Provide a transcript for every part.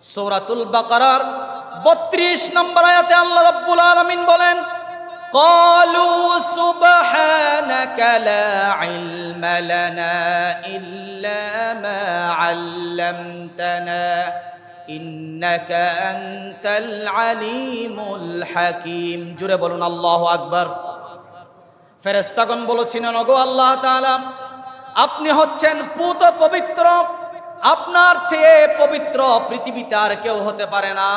সূরাতুল বাকারার ৩২ নম্বর আয়াতে আল্লাহ রাব্বুল আলামিন বলেন, ক্বালু সুবহানাকা লা ইলমা লানা ইল্লা মা আল্লামতানা ইন্নাকা আনতাল আলিমুল হাকীম। জোরে বলুন আল্লাহু আকবার। ফেরেশতাগণ বলেছিলেন, ওগো আল্লাহ তাআলা, আপনি হচ্ছেন পূত পবিত্র, আপনার চেয়ে পবিত্র পৃথিবীতে আর কেউ হতে পারে না।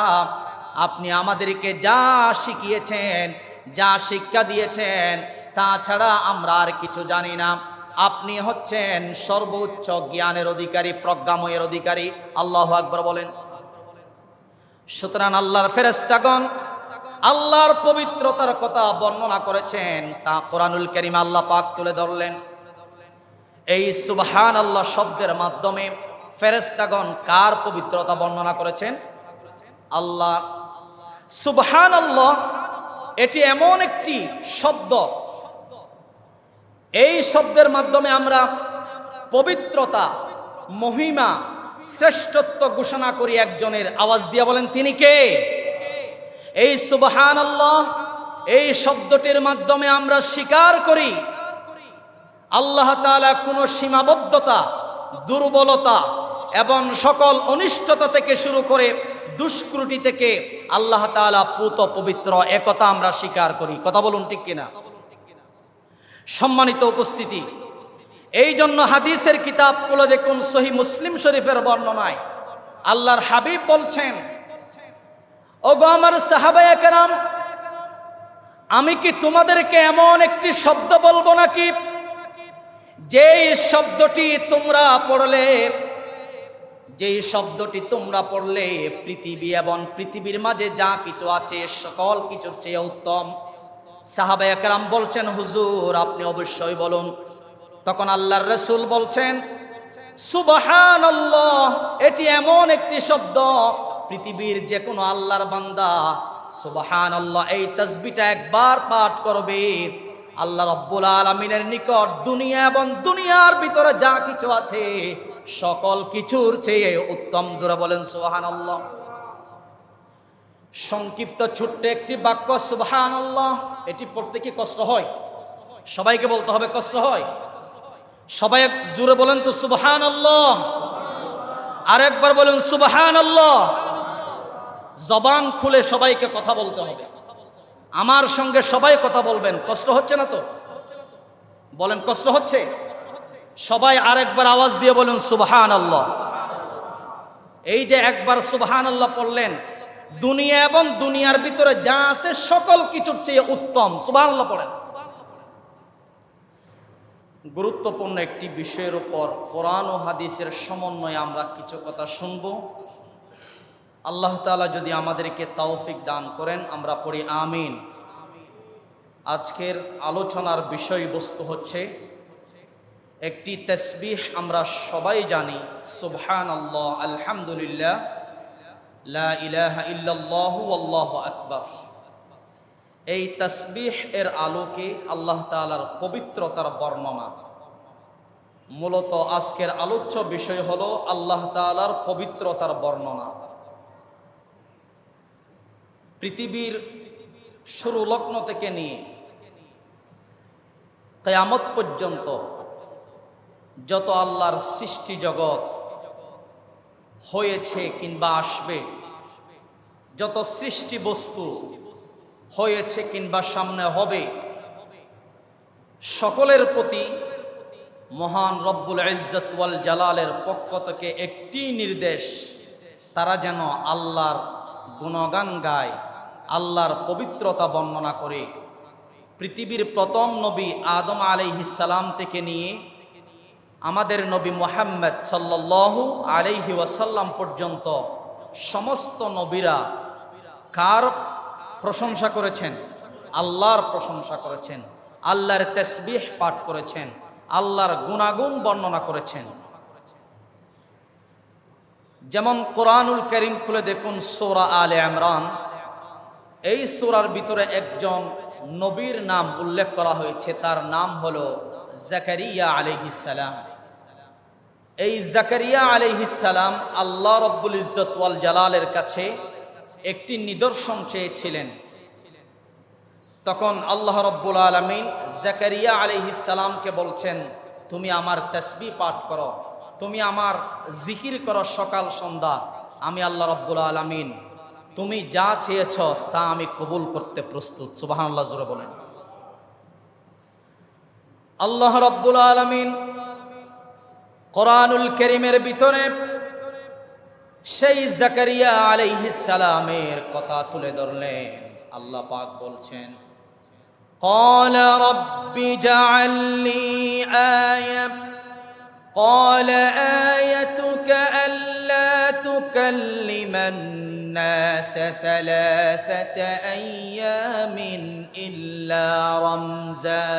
আপনি আমাদেরকে যা শিখিয়েছেন, যা শিক্ষা দিয়েছেন, তাছাড়া আমরা আর কিছু জানি না। আপনি হচ্ছেন সর্বোচ্চ জ্ঞানের অধিকারী, প্রজ্ঞাময়ের অধিকারী। আল্লাহু আকবার বলেন। সুতরাং আল্লাহর ফেরেশতাগণ আল্লাহর পবিত্রতার কথা বর্ণনা করেছেন, তা কোরআনুল কারীম আল্লাহ পাক তুলে ধরলেন। এই সুবহানাল্লাহ শব্দের মাধ্যমে ফেরেশতাগণ কার পবিত্রতা বর্ণনা করেছেন? আল্লাহ। সুবহানাল্লাহ এটি এমন একটি শব্দ, এই শব্দের মাধ্যমে আমরা পবিত্রতা, মহিমা, শ্রেষ্ঠত্ব ঘোষণা করি একজনের। আওয়াজ দিয়ে বলেন, তিনি কে? এই সুবহানাল্লাহ এই শব্দটির মাধ্যমে আমরা স্বীকার করি আল্লাহ তাআলা কোনো সীমাবদ্ধতা, দুর্বলতা এবং সকল অনিষ্টতা থেকে শুরু করে দুষ্কৃতি থেকে আল্লাহ তাআলা পূত পবিত্র, একথা আমরা স্বীকার করি। কথা বলুন ঠিক কিনা? সম্মানিত উপস্থিতি, এই জন্য হাদিসের কিতাবগুলো দেখুন, সহিহ মুসলিম শরীফের বর্ণনায় আল্লাহর হাবিব বলছেন, ওগো আমার সাহাবায়ে কেরাম, আমি কি তোমাদেরকে এমন একটি শব্দ বলবো নাকি যেই শব্দটি তোমরা পড়লে পৃথিবী এবং পৃথিবীর মাঝে যা কিছু আছে সকল কিছুর চেয়ে উত্তম। সাহাবায়ে কেরাম বলছেন, হুজুর আপনি অবশ্যই বলুন। তখন আল্লাহর রাসূল বলছেন, সুবহানাল্লাহ এটি এমন একটি শব্দ, পৃথিবীর যে কোনো আল্লাহর বান্দা সুবহানাল্লাহ এই তাসবিহটা একবার পাঠ করবে, আল্লাহ রাব্বুল আলামিনের নিকট দুনিয়া এবং দুনিয়ার ভিতরে যা কিছু আছে সকল কিছুর চেয়ে উত্তম। জোরে বলেন সুবহানাল্লাহ। সংক্ষিপ্ত ছোট্ট একটি বাক্য সুবহানাল্লাহ, এটি পড়তে কি কষ্ট হয়? সবাইকে বলতে হবে, কষ্ট হয়? সবাই জোরে বলেন তো সুবহানাল্লাহ। আরেকবার বলেন সুবহানাল্লাহ। জবান খুলে সবাইকে কথা বলতে হবে। আমার সঙ্গে সবাই কথা বলবেন। কষ্ট হচ্ছে না তো? বলেন, কষ্ট হচ্ছে? সবাই আরেকবার আওয়াজ দিয়ে বলেন সুবহানাল্লাহ। এই যে একবার সুবহানাল্লাহ পড়লেন, দুনিয়া এবং দুনিয়ার ভিতরে যা আছে সকল কিছুর চেয়ে উত্তম। সুবহানাল্লাহ পড়েন। গুরুত্বপূর্ণ একটি বিষয়ের উপর কোরআন ও হাদিসের সমন্বয়ে আমরা কিছু কথা শুনব। আল্লাহ তাআলা যদি আমাদেরকে তৌফিক দান করেন, আমরা পড়ি আমিন। আজকের আলোচনার বিষয়বস্তু হচ্ছে একটি তাসবিহ। আমরা সবাই জানি সুবহানাল্লাহ, আলহামদুলিল্লাহ, লা ইলাহা ইল্লাল্লাহু আল্লাহু আকবার। এই তাসবিহ এর আলোকে আল্লাহ তাআলার পবিত্রতার বর্ণনা। মূলত আজকের আলোচ্য বিষয় হলো আল্লাহ তাআলার পবিত্রতার বর্ণনা। পৃথিবীর শুরু লগ্ন থেকে নিয়ে কিয়ামত পর্যন্ত যত আল্লাহর সৃষ্টি জগৎ হয়েছে কিংবা আসবে, যত সৃষ্টি বস্তু হয়েছে কিংবা সামনে হবে, সকলের প্রতি মহান রব্বুল ইজ্জত ওয়াল জালালের পক্ষ থেকে একটি নির্দেশ, তারা যেন আল্লাহর গুণগান গায়, আল্লাহর পবিত্রতা বর্ণনা করে। পৃথিবীর প্রথম নবী আদম আলাইহিস সালাম থেকে নিয়ে আমাদের নবী মুহাম্মদ সাল্লাল্লাহু আলাইহি ওয়াসাল্লাম পর্যন্ত সমস্ত নবীরা কার প্রশংসা করেছেন? আল্লাহর প্রশংসা করেছেন, আল্লাহর তাসবিহ পাঠ করেছেন, আল্লাহর গুণাগুণ বর্ণনা করেছেন। যেমন কোরআনুল কারীম খুলে দেখুন, সূরা আলে ইমরান। এই সূরার ভিতরে একজন নবীর নাম উল্লেখ করা হয়েছে, তার নাম হলো জাকারিয়া আলাইহিস সালাম। এই জাকারিয়া আলাইহিস সালাম আল্লাহ রব্বুল ইজ্জত ওয়াল জালালের কাছে একটি নিদর্শন চেয়েছিলেন। তখন আল্লাহ রব্বুল আলামিন জাকারিয়া আলাইহিস সালামকে বলছেন, তুমি আমার তাসবিহ পাঠ করো, তুমি আমার জিকির করো সকাল সন্ধ্যা, আমি আল্লাহ রব্বুল আলামিন তুমি যা চেয়েছ তা আমি কবুল করতে প্রস্তুত। সুবহানাল্লাহ, জোরে বলেন। আল্লাহ রব্বুল আলামিন কোরআনুল কারীমের ভিতরে সেই জাকারিয়া আলাইহিস সালামের কথা তুলে ধরলেন। আল্লাহ পাক বলছেন, قال رب اجعل لي آية قال آيتك ألا تكلم الناس 3 أيام إلا رمزا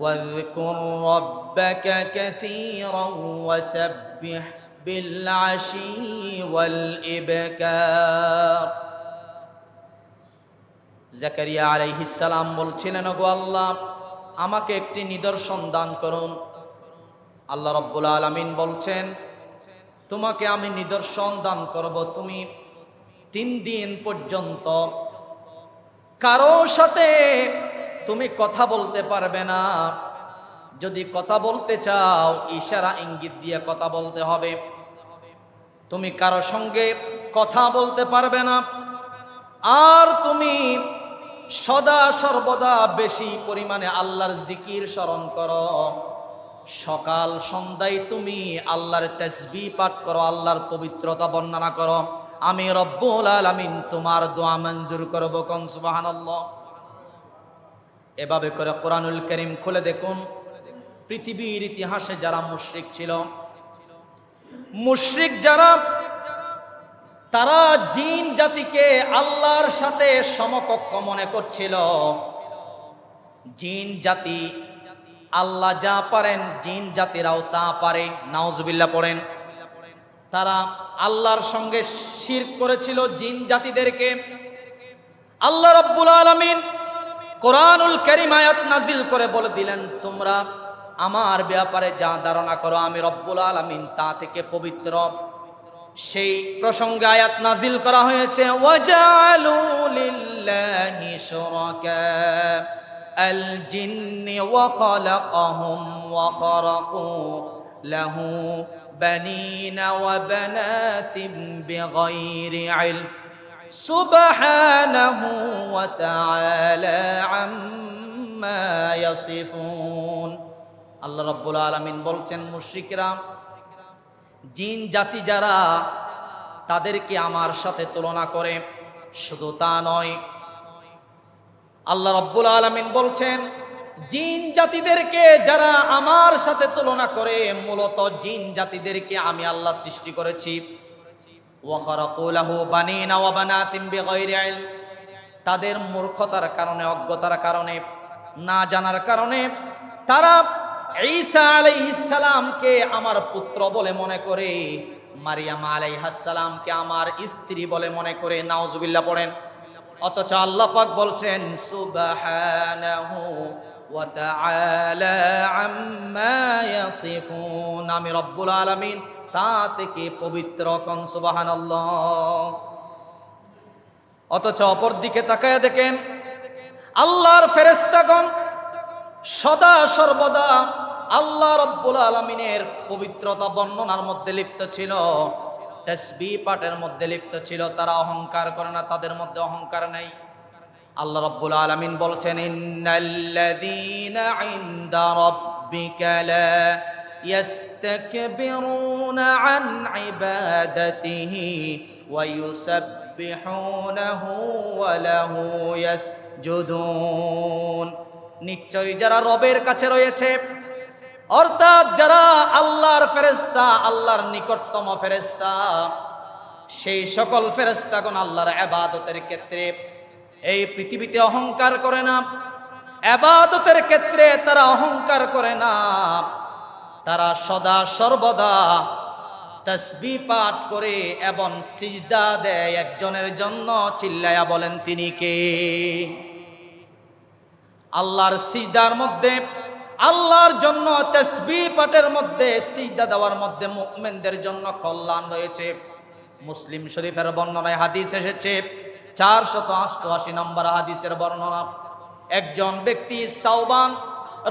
واذكر ربك كثيرا وسبح بالعشي والإبكار। জাকারিয়া আলাইহিস সালাম বলছিলেন, ওগো আল্লাহ, আমাকে একটি নিদর্শন দান করুন। আল্লাহ রব্বুল আলামিন বলছেন, তোমাকে আমি নিদর্শন দান করব, তুমি 3 দিন পর্যন্ত কারো সাথে তুমি কথা বলতে পারবে না। যদি কথা বলতে চাও ইশারা ইঙ্গিত দিয়ে কথা বলতে হবে। তুমি কারো সঙ্গে কথা বলতে পারবে না। আর তুমি সদা সর্বদা বেশি পরিমাণে আল্লাহর জিকির স্মরণ করো। সকাল সন্ধ্যায় তুমি আল্লাহর তাসবিহ পাঠ করো, আল্লাহর পবিত্রতা বর্ণনা করো। আমি রব্বুল আলামিন তোমার দোয়া মঞ্জুর করব। কোন সুবহানাল্লাহ। এভাবে করে কোরআনুল কারীম খুলে দেখুন, পৃথিবীর ইতিহাসে যারা মুশরিক ছিল, মুশরিক যারা, তারা জিন জাতিকে আল্লাহর সাথে সমকক্ষ মনে করছিল। জিন জাতি আল্লাহ যা পারেন জিন জাতিরাও তা পারে, নাউজুবিল্লাহ পড়েন। তারা আল্লাহর সঙ্গে শিরক করেছিল জিন জাতিদেরকে। আল্লাহ রাব্বুল আলামিন কোরআনুল কারীম আয়াত নাজিল করে বলে দিলেন, তোমরা আমার ব্যাপারে যা ধারণা করো আমি রব্বুল আলামিন তা থেকে পবিত্র। সেই প্রসঙ্গে আয়াত নাজিল করা হয়েছে, ওয়াজালু লিল্লাহি শুরাকা আল জিন্নি ওয়া খালাকাহুম ওয়া খারাকু লাহু বানিনা ওয়া বানাতিন বিগাইরি ইলম সুবহানাহু ওয়া তাআলা আম্মা ইয়াসিফুন। আল্লাহ রাব্বুল আলামিন বলছেন, মুশরিকরা, জিন জাতি যারা, তাদেরকে আমার সাথে তুলনা করে। শুধু তা নয়, আল্লাহ রাব্বুল আলামিন বলছেন, জিন জাতিদেরকে যারা আমার সাথে তুলনা করে, মূলত জিন জাতিদেরকে আমি আল্লাহ সৃষ্টি করেছি। ওয়া খারাকু লাহু বানিনা ওয়া বানাতিন বিগাইরি ইলম। তাদের মূর্খতার কারণে, অজ্ঞতার কারণে, না জানার কারণে তারা ঈসা আলাইহিস সালামকে আমার পুত্র বলে মনে করে, মারিয়াম আলাইহাস সালামকে আমার স্ত্রী বলে মনে করে, নাউজুবিল্লাহ পড়েন। অথচ আল্লাহ পাক বলছেন, সুবহানাহু ওয়া তাআলা আম্মা ইয়াসিফুন। আমি রব্বুল আলামিন তা থেকে পবিত্র। কোন সুবহানাল্লাহ। অথচ অপর দিকে তাকায় দেখেন, আল্লাহর ফেরেশতাগণ সদা সর্বদা আল্লাহ রব্বুল আলামিনের পবিত্রতা বর্ণনার মধ্যে লিপ্ত ছিল, তাসবিহ পাঠের মধ্যে লিপ্ত ছিল। তারা অহংকার করে না, তাদের মধ্যে অহংকার নেই। আল্লাহ রব্বুল আলামিন বলছেন, ইন্নাল্লাযীনা ইনদা রাব্বিকা লা ইয়াস্তাকবিরুনা আন ইবাদাতিহি ওয়া ইউসাব্বিহুনাহু ওয়া লাহু ইয়াসজুদুন। নিশ্চয়ই যারা রবের কাছে রয়েছে, অর্থাৎ যারা আল্লাহর ফেরেশতা, আল্লাহর নিকটতম ফেরেশতা, সেই সকল ফেরেশতাগণ আল্লাহর ইবাদতের ক্ষেত্রে এই পৃথিবীতে অহংকার করে না। ইবাদতের ক্ষেত্রে তারা অহংকার করে না। তারা সদা সর্বদা তাসবিহ পাঠ করে এবং সিজদা দেয় একজনের জন্য। চিল্লায়া বলেন, তিনি কে? আল্লাহর সিজদার মধ্যে আল্লাহর জন্য তাসবিহ পাঠের মধ্যে, সিজদা দেওয়ার মধ্যে মুমিনদের জন্য কল্যাণ রয়েছে। মুসলিম শরীফের বর্ণনায় হাদিস এসেছে, 488 নম্বর হাদিসের বর্ণনা। একজন ব্যক্তি সাওবান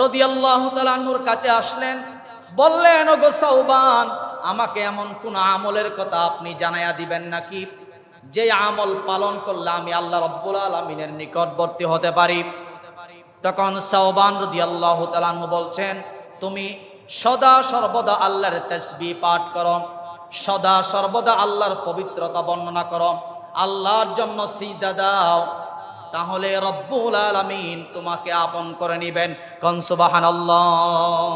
রাদিয়াল্লাহু তাআলা আনহুর কাছে আসলেন, বললেন, ওগো সাওবান, আমাকে এমন কোন আমলের কথা আপনি জানায়া দিবেন নাকি যে আমল পালন করলে আমি আল্লাহ রাব্বুল আলামিনের নিকটবর্তী হতে পারি? তখন সাওবান রাদিয়াল্লাহু তাআলা আনহু বলছেন, তুমি সদা সর্বদা আল্লাহর তাসবিহ পাঠ করো, সদা সর্বদা আল্লাহর পবিত্রতা বর্ণনা করো, আল্লাহর জন্য সিজদা দাও, তাহলে রব্বুল আলামিন তোমাকে আপন করে নেবেন। কোন সুবহানাল্লাহ।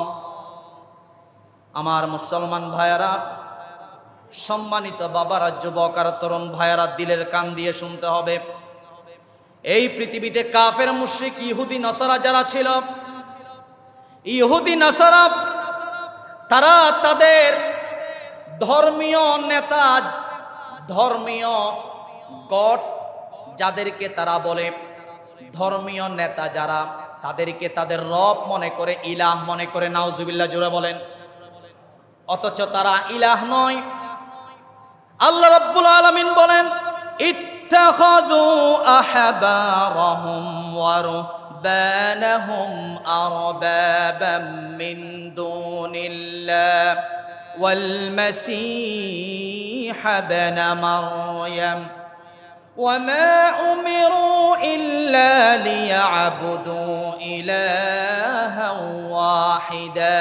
আমার মুসলমান ভাইয়েরা, সম্মানিত বাবারা, যুবক আর তরুণ ভাইয়েরা, দিলের কান দিয়ে শুনতে হবে। এই পৃথিবীতে কাফের, মুশরিক, ইহুদি, নাসারা যারা ছিল, ইহুদি নাসারা তারা তাদের ধর্মীয় নেতা, ধর্মীয় গড যাদেরকে তারা বলে, ধর্মীয় নেতা যারা, তাদেরকে তাদের রব মনে করে, ইলাহ মনে করে। নাউজুবিল্লাহ, জোরে বলেন। অথচ তারা ইলাহ নয়। আল্লাহ রাব্বুল আলামিন বলেন, ইত্তাখাযু আহবারহুম ওয়া রুহবানাহুম আরবাবাম মিন দুনিল্লাহ ওয়াল মাসীহ ইবনে মারইয়াম ওয়ামা উমিরু ইল্লা লিয়াবুদু ইলাহান ওয়াহিদা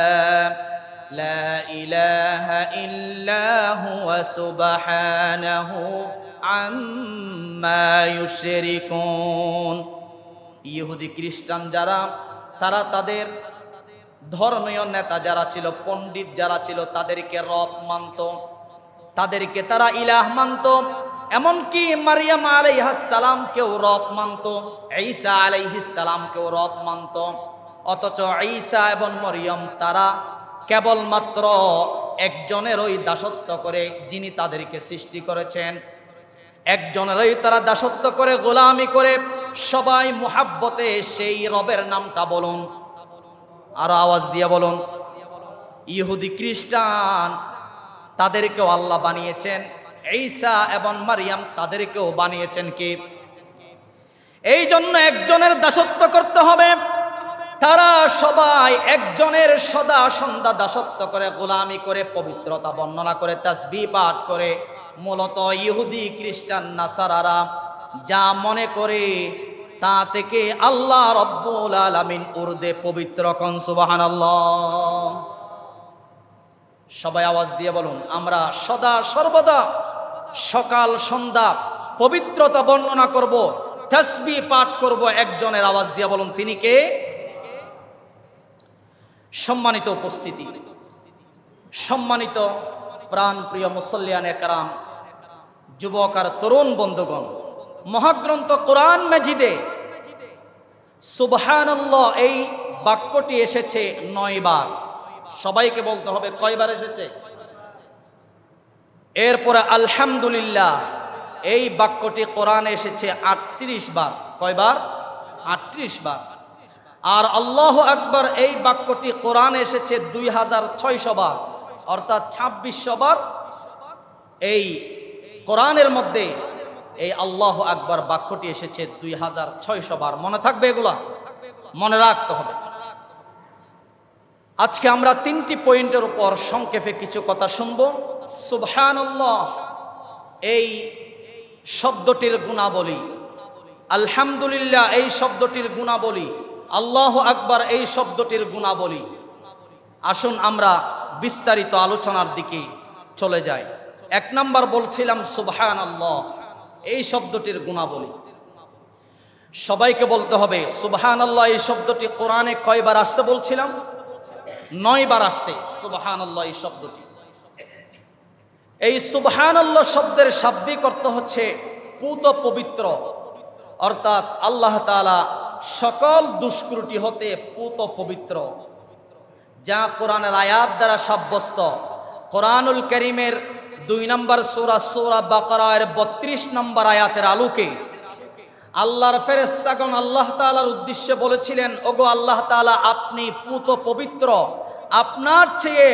لا إله إلا هو سبحانه عما يشركون। ইহুদি খ্রিস্টান যারা, তারা তাদের ধর্মীয় নেতা যারা ছিল, পণ্ডিত যারা ছিল, তাদেরকে রব মানত, তাদেরকে তারা ইলাহ মানত। এমনকি মারিয়াম আলাইহিস সালামকেও রব মানত, ঈসা আলাইহিস সালামকেও রব মানত। অথচ ঈসা এবং মরিয়ম তারা কেবলমাত্র একজনেরই দাসত্ব করে, যিনি তাদেরকে সৃষ্টি করেছেন। একজনেরই তারা দাসত্ব করে, গোলামি করে। সবাই মুহাব্বতে সেই রবের নামটা বলুন, আর আওয়াজ দিয়ে বলুন। ইহুদি খ্রিস্টান তাদেরকেও আল্লাহ বানিয়েছেন, ঈসা এবং মারিয়াম তাদেরকেও বানিয়েছেন কে? এই জন্য একজনের দাসত্ব করতে হবে। তারা সবাই একজনের সদা সন্ধ্যা দাসত্ব করে, গোলামি করে, পবিত্রতা বর্ণনা করে, তাসবিহ পাঠ করে। মূলত ইহুদি খ্রিস্টান নাসারারা যা মনে করে তা থেকে আল্লাহ রাব্বুল আলামিন উর্দে পবিত্র। কোন সুবহানাল্লাহ। সবাই আওয়াজ দিয়ে বলুন, আমরা সদা সর্বদা সকাল সন্ধ্যা পবিত্রতা বর্ণনা করব, তাসবিহ পাঠ করব একজনের। আওয়াজ দিয়ে বলুন, তিনি কে? সম্মানিত উপস্থিতি, সম্মানিত প্রাণপ্রিয় মুসল্লিয়ানে কেরাম, যুবক আর তরুণ বন্ধুগণ, মহাগ্রন্থ কোরআন মাজিদে সুবহানাল্লাহ এই বাক্যটি এসেছে 9 বার। সবাইকে বলতে হবে কয়বার এসেছে? এরপরে আলহামদুলিল্লাহ এই বাক্যটি কোরআনে এসেছে 38 বার। কয়বার? 38 বার। আর আল্লাহু আকবার এই বাক্যটি কোরআনে এসেছে 2600 বার, অর্থাৎ 2600 বার এই কোরআনের মধ্যে এই আল্লাহু আকবার বাক্যটি এসেছে 2600 বার। মনে থাকবে, এগুলা মনে রাখতে হবে। আজকে আমরা 3টি পয়েন্টের উপর সংক্ষেপে কিছু কথা শুনব। সুবহানাল্লাহ এই শব্দটির গুণাবলী, আলহামদুলিল্লাহ এই শব্দটির গুণাবলী, আল্লাহু আকবার এই শব্দটির গুণাবলী। আসুন আমরা বিস্তারিত আলোচনার দিকে চলে যাই। 1 নাম্বার বলছিলাম সুবহানাল্লাহ এই শব্দটির গুণাবলী। সবাইকে বলতে হবে সুবহানাল্লাহ এই শব্দটি কোরআনে কয়বার আসছে বলছিলাম? 9 বার আসছে সুবহানাল্লাহ এই শব্দটি। এই সুবহানাল্লাহ শব্দের শাব্দিক অর্থ হচ্ছে পুত পবিত্র, অর্থাৎ আল্লাহ তাআলা সকল দুষ্কৃতি হতে পুত পবিত্র, যা কোরআনের আয়াত দ্বারা সাব্যস্ত। কোরআনুল কারীমের 2 নম্বর সূরা সূরা বাকারার 32 নম্বর আয়াতের আলোকে আল্লাহর ফেরেশতাগণ আল্লাহ তাআলার উদ্দেশ্যে বলেছিলেন, ওগো আল্লাহ তাআলা, আপনি পুত পবিত্র, আপনার চেয়ে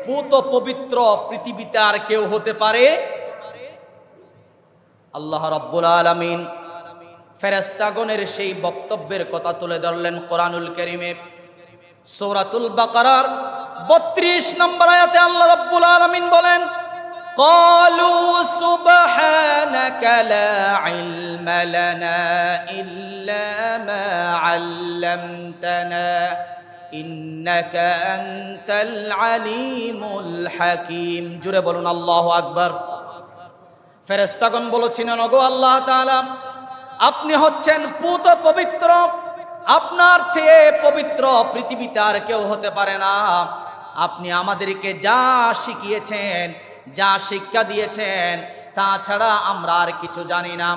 পুত পবিত্র পৃথিবীতে আর কেউ হতে পারে? আল্লাহ রাব্বুল আলামিন ফেরেশতাগণের সেই বক্তব্যের কথা তুলে ধরলেন কোরআনুল কারীমে। সূরাতুল বাকারার 32 নম্বর আয়াতে আল্লাহ রাব্বুল আলামিন বলেন, ক্বালু সুবহানাকা লা ইলমা লানা ইল্লা মা আল্লামতানা ইন্নাকা আনতাল আলিমুল হাকীম। জোরে বলুন আল্লাহু আকবার। ফেরেশতাগণ বলেছিলেন, ওগো আল্লাহ তাআলা, আপনি হচ্ছেন পুত পবিত্র, আপনার চেয়ে পবিত্র পৃথিবীতে আর কেউ হতে পারে না। আপনি আমাদেরকে যা শিখিয়েছেন, যা শিক্ষা দিয়েছেন, তাছাড়া আমরা আর কিছু জানি না।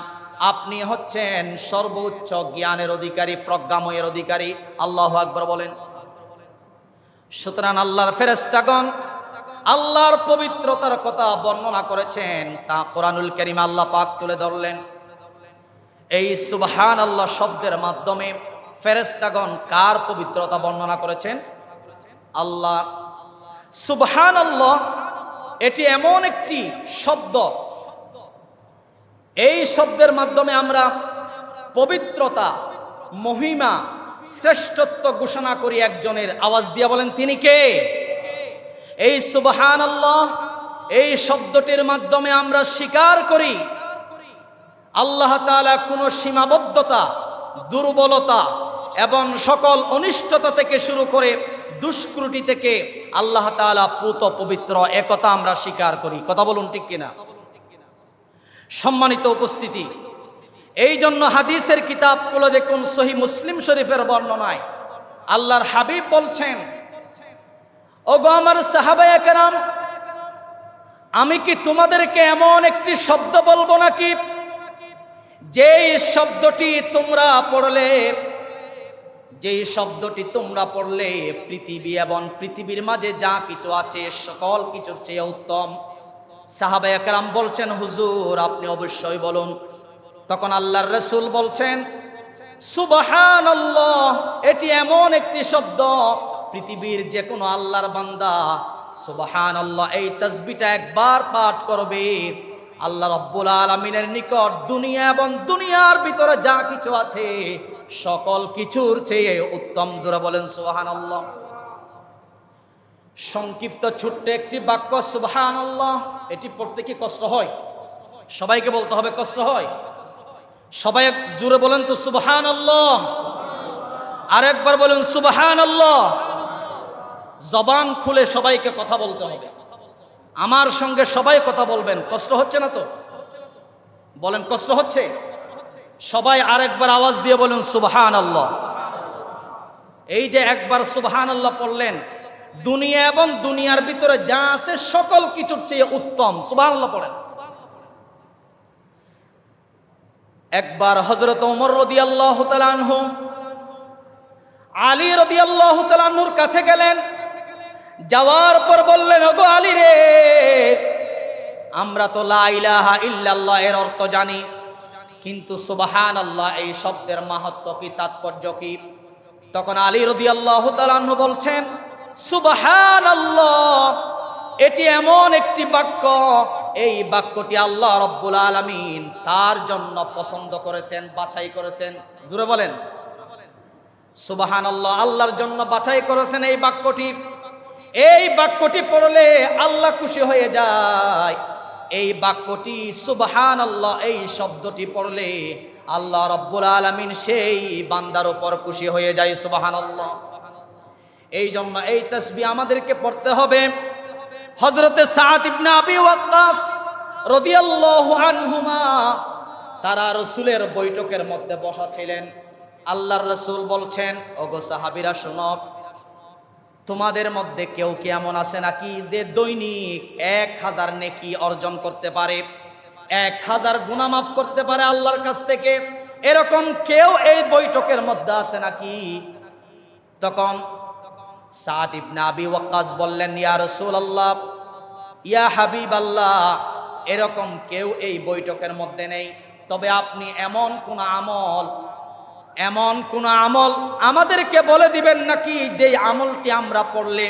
আপনি হচ্ছেন সর্বোচ্চ জ্ঞানের অধিকারী, প্রজ্ঞাময়ের অধিকারী। আল্লাহু আকবার বলেন। সুতরাং আল্লাহর ফেরেশতাগণ আল্লাহর পবিত্রতার কথা বর্ণনা করেছেন, তা কোরআনুল কারীম আল্লাহ পাক তুলে ধরলেন। এই সুবহানাল্লাহ শব্দের মাধ্যমে ফেরেশতাগণ কার পবিত্রতা বর্ণনা করেছেন? আল্লাহ। সুবহানাল্লাহ এটি এমন একটি শব্দ, এই শব্দের মাধ্যমে আমরা পবিত্রতা, মহিমা, শ্রেষ্ঠত্ব ঘোষণা করি একজনের। আওয়াজ দিয়ে বলেন, তিনি কে? এই সুবহানাল্লাহ এই শব্দটির মাধ্যমে আমরা স্বীকার করি আল্লাহ তাআলা কোনো সীমাবদ্ধতা, দুর্বলতা এবং সকল অনিষ্টতা থেকে শুরু করে দুষ্কৃতি থেকে আল্লাহ তাআলা পুত পবিত্র, একথা আমরা স্বীকার করি। কথা বলুন ঠিক কিনা? সম্মানিত উপস্থিতি, এই জন্য হাদিসের কিতাব খুলে দেখুন, সহিহ মুসলিম শরীফের বর্ণনায় আল্লাহর হাবিব বলছেন, ওগো আমার সাহাবায়ে কেরাম, আমি কি তোমাদেরকে এমন একটি শব্দ বলবো নাকি, যেই শব্দটি তোমরা পড়লে পৃথিবী এবং পৃথিবীর মাঝে যা কিছু আছে সকল কিছুর চেয়ে উত্তম? সাহাবায়ে কেরাম বলছেন, হুজুর আপনি অবশ্যই বলুন। তখন আল্লাহর রাসূল বলছেন, সুবহানাল্লাহ এটি এমন একটি শব্দ, পৃথিবীর যে কোনো আল্লাহর বান্দা সুবহানাল্লাহ এই তাসবিহটা একবার পাঠ করবে, আল্লাহ রাব্বুল আলামিনের নিকট দুনিয়া এবং দুনিয়ার ভিতরে যা কিছু আছে সকল কিছুর চেয়ে উত্তম। জোরে বলেন সুবহানাল্লাহ। সংক্ষিপ্ত ছোট্ট একটি বাক্য সুবহানাল্লাহ, এটি পড়তে কি কষ্ট হয়? সবাইকে বলতে হবে, কষ্ট হয়? সবাই জোরে বলেন তো সুবহানাল্লাহ। আরেকবার বলুন সুবহানাল্লাহ। জবান খুলে সবাইকে কথা বলতে হবে। আমার সঙ্গে সবাই কথা বলবেন। কষ্ট হচ্ছে না তো? বলেন, কষ্ট হচ্ছে? সবাই আরেকবার আওয়াজ দিয়ে বলুন সুবহানাল্লাহ। এই যে একবার সুবহানাল্লাহ পড়লেন, দুনিয়া এবং দুনিয়ার ভিতরে যা আছে সকল কিছুর চেয়ে উত্তম। সুবহানাল্লাহ পড়েন। একবার হযরত ওমর রাদিয়াল্লাহু তাআলা আনহু আলী রাদিয়াল্লাহু তাআলা আনহুর কাছে গেলেন। যাওয়ার পর বললেন, ওগো আলী রে, আমরা তো লা ইলাহা ইল্লাল্লাহ এর অর্থ জানি, কিন্তু সুবহানাল্লাহ এই শব্দের মাহাত্ম্য কি, তাৎপর্য কি? তখন আলী রাদিয়াল্লাহু তাআলা আনহু বলছেন, সুবহানাল্লাহ এটি এমন একটি বাক্য, এই বাক্যটি আল্লাহ রাব্বুল আলামিন তার জন্য পছন্দ করেছেন, বাছাই করেছেন। জোরে বলেন সুবহানাল্লাহ। আল্লাহর জন্য বাছাই করেছেন এই বাক্যটি। এই বাক্যটি পড়লে আল্লাহ খুশি হয়ে যায়। এই বাক্যটি সুবহানাল্লাহ এই শব্দটি পড়লে আল্লাহ রাব্বুল আলামিন সেই বান্দার উপর খুশি হয়ে যায়। সুবহানাল্লাহ। এই জন্য এই তাসবিহ আমাদেরকে পড়তে হবে। হযরতে সাদ ইবনে আবি ওয়াক্কাস রাদিয়াল্লাহু আনহুমা তারা রাসূলের বৈঠকের মধ্যে বসা ছিলেন। আল্লাহর রাসূল বলছেন, ওগো সাহাবীরা শোনো, তোমাদের মধ্যে কেউ কি এমন আছে নাকি যে দৈনিক 1000 নেকি অর্জন করতে পারে, 1000 গুনাহ মাফ করতে পারে আল্লাহর কাছ থেকে? এরকম কেউ এই বৈঠকের মধ্যে আছে নাকি? তখন সাদ ইবনে আবি ওয়াক্কাস বললেন, ইয়া রাসূলুল্লাহ, ইয়া হাবিবাল্লাহ, এরকম কেউ এই বৈঠকের মধ্যে নেই। তবে আপনি এমন কোন আমল আমাদেরকে বলে দিবেন নাকি যে আমলটি আমরা পড়লে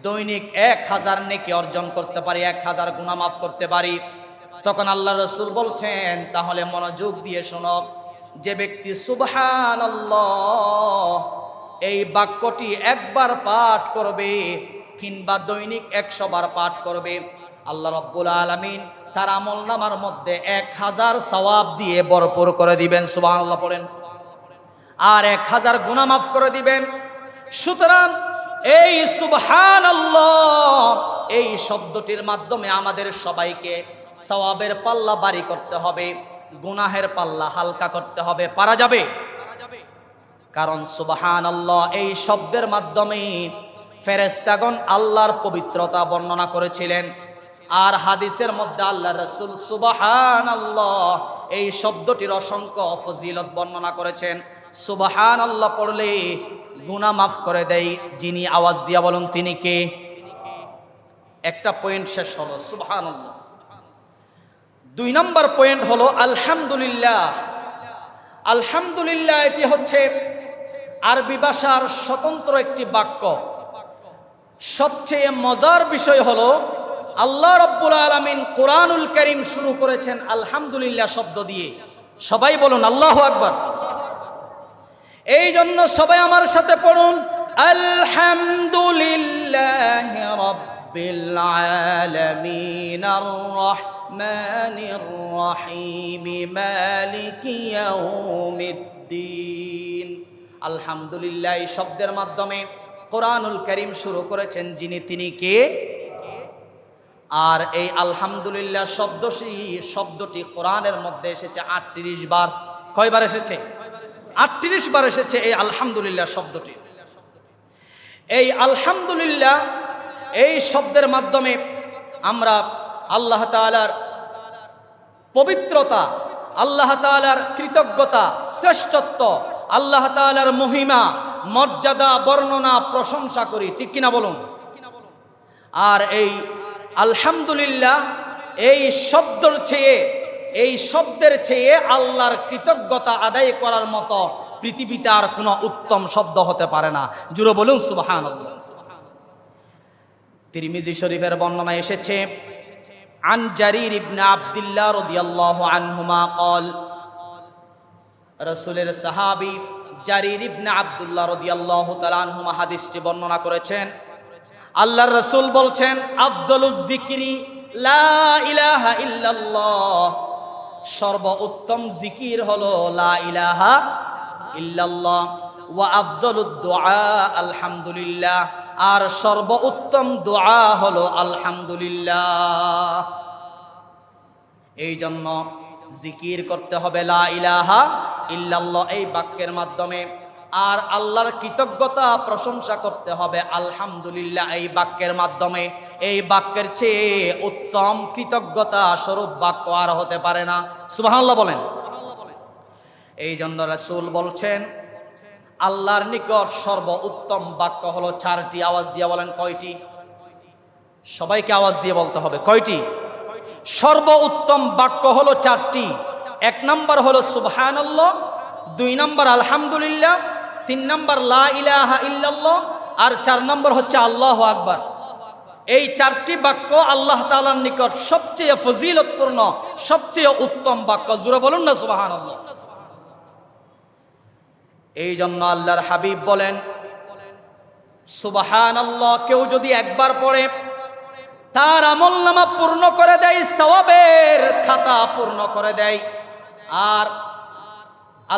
দৈনিক 1000 নেকি অর্জন করতে পারি, 1000 গুনাহ মাফ করতে পারি? তখন আল্লাহ রাসূল বলছেন, তাহলে মনোযোগ দিয়ে শোনো, যে ব্যক্তি সুবহানাল্লাহ এই বাক্যটি একবার পাঠ করবে কিংবা দৈনিক 100 বার পাঠ করবে, আল্লাহ রাব্বুল আলামিন তার আমলনামার মধ্যে 1000 সওয়াব দিয়ে ভরপুর করে দিবেন। সুবহানাল্লাহ পড়েন। আর 1000 গুনাহ মাফ করে দিবেন। সুতরাং এই সুবহানাল্লাহ এই শব্দটির মাধ্যমে আমাদের সবাইকে সওয়াবের পাল্লা ভারী করতে হবে, গুনাহের পাল্লা হালকা করতে হবে। পারা যাবে? কারণ সুবহানাল্লাহ এই শব্দের মাধ্যমে ফেরেশতাগণ আল্লাহর পবিত্রতা বর্ণনা করেছিলেন। আর হাদিসের মধ্যে আল্লাহ রাসূল সুবহানাল্লাহ এই শব্দটির অসংখ্য ফজিলত বর্ণনা করেছেন। সুবহানাল্লাহ পড়লে গুনাহ মাফ করে দেয় যিনি, আওয়াজ দিয়া বলুন তিনি কে? একটা পয়েন্ট শেষ হলো সুবহানাল্লাহ। 2 নম্বর পয়েন্ট হলো আলহামদুলিল্লাহ। আলহামদুলিল্লাহ এটি হচ্ছে আরবি ভাষার স্বতন্ত্র একটি বাক্য। সবচেয়ে মজার বিষয় হলো আল্লাহ রাব্বুল আলামিন কোরআনুল কারীম শুরু করেছেন আলহামদুলিল্লাহ শব্দ দিয়ে। সবাই বলুন আল্লাহু আকবার। এই জন্য সবাই আমার সাথে পড়ুন, আলহামদুলিল্লাহি রাব্বিল আলামিন আর রহমানির রহিম মালিকি ইয়াউমিদ্দিন। আলহামদুলিল্লাহ এই শব্দের মাধ্যমে কোরআনুল কারীম শুরু করেছেন যিনি, তিনি কে? আর এই আলহামদুলিল্লাহ শব্দটি কোরআনের মধ্যে এসেছে 38 বার। কয়বার এসেছে? 38 বার এসেছে এই আলহামদুলিল্লাহ শব্দটি। এই আলহামদুলিল্লাহ এই শব্দের মাধ্যমে আমরা আল্লাহ তাআলার পবিত্রতা, আল্লাহ তাআলার কৃতজ্ঞতা, শ্রেষ্ঠত্ব, আল্লাহ তাআলার মহিমা, মর্যাদা, বর্ণনা, প্রশংসা করি। ঠিক কিনা বলুন? আর এই আলহামদুলিল্লাহ এই শব্দের চেয়ে আল্লাহর কৃতজ্ঞতা আদায় করার মতো পৃথিবীতে আর কোনো উত্তম শব্দ হতে পারে না। জুড়ে বলুন সুবহানাল্লাহ। তিরমিজি শরীফের বর্ণনা এসেছে, আন জারির ইবনে আব্দুল্লাহ রাদিয়াল্লাহু আনহুমা قال, রাসূলের সাহাবী জারির ইবনে আব্দুল্লাহ রাদিয়াল্লাহু তাআলা আনহুমা হাদিসটি বর্ণনা করেছেন। আল্লাহর রাসূল বলছেন, আফজালুজ যিকরি লা ইলাহা ইল্লাল্লাহ, সর্বোত্তম জিকির হলো লা ইলাহা ইল্লাল্লাহ, ওয়া আফজালুদ দুআ আলহামদুলিল্লাহ, আর সর্বোত্তম দোয়া হলো আলহামদুলিল্লাহ। এই জন্য জিকির করতে হবে লা ইলাহা ইল্লাল্লাহ এই বাক্যের মাধ্যমে, আর আল্লাহর কৃতজ্ঞতা প্রশংসা করতে হবে আলহামদুলিল্লাহ এই বাক্যের মাধ্যমে। এই বাক্যের চেয়ে উত্তম কৃতজ্ঞতা স্বরূপ বাক্য আর হতে পারে না। সুবহানাল্লাহ বলেন। এই জন্য রাসূল বলছেন আল্লাহর নিকট সর্বোত্তম বাক্য হলো 4টি। আওয়াজ দিয়ে বলেন কয়টি? সবাইকে আওয়াজ দিয়ে বলতে হবে কয়টি? সর্বোত্তম বাক্য হলো 4টি। 1 নম্বর হলো সুবহানাল্লাহ, 2 নম্বর আলহামদুলিল্লাহ, 3 নম্বর লা ইলাহা ইল্লাল্লাহ, আর 4 নম্বর হচ্ছে আল্লাহু আকবার। এই 4টি বাক্য আল্লাহ তাআলার নিকট সবচেয়ে ফজিলতপূর্ণ, সবচেয়ে উত্তম বাক্য। জোরে বলুন না সুবহানাল্লাহ। এই জন্য আল্লাহর হাবিব বলেন, সুবহানাল্লাহ কেউ যদি একবার পড়ে তার আমলনামা পূর্ণ করে দেয়, সওয়াবের খাতা পূর্ণ করে দেয়। আর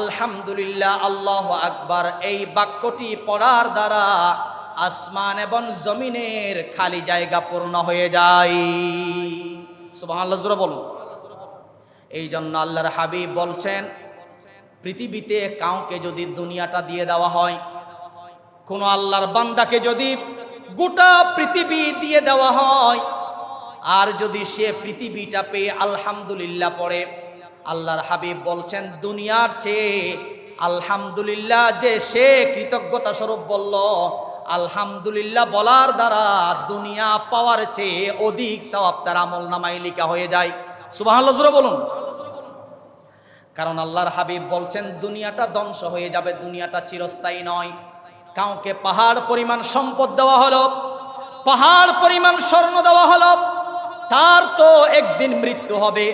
আলহামদুলিল্লাহ আল্লাহু আকবার এই বাক্যটি পড়ার দ্বারা আসমান এবং জমিনের খালি জায়গা পূর্ণ হয়ে যায়। সুবহানাল্লাহ জোরে বলুন। এই জন্য আল্লাহর হাবিব বলছেন, পৃথিবীতে কাউকে যদি দুনিয়াটা দিয়ে দেওয়া হয়, কোন আল্লাহর বান্দাকে যদি গোটা পৃথিবী দিয়ে দেওয়া হয়, আর যদি সে পৃথিবীটা পেয়ে আলহামদুলিল্লাহ পড়ে, আল্লাহর হাবিব বলছেন দুনিয়ার চেয়ে আলহামদুলিল্লাহ যে সে কৃতজ্ঞতা স্বরূপ বলল, আলহামদুলিল্লাহ বলার দ্বারা দুনিয়া পাওয়ার চেয়ে অধিক সওয়াব তার আমলনামায় লেখা হয়ে যায়। সুবহানাল্লাহ জোরে বলুন। কারণ আল্লাহর হাবিব বলছেন দুনিয়াটা ধ্বংস হয়ে যাবে, দুনিয়াটা চিরস্থায়ী নয়। কাউকে পাহাড় পরিমাণ সম্পদ দেওয়া হলো, পাহাড় পরিমাণ স্বর্ণ দেওয়া হলো, তার তো একদিন মৃত্যু হবে।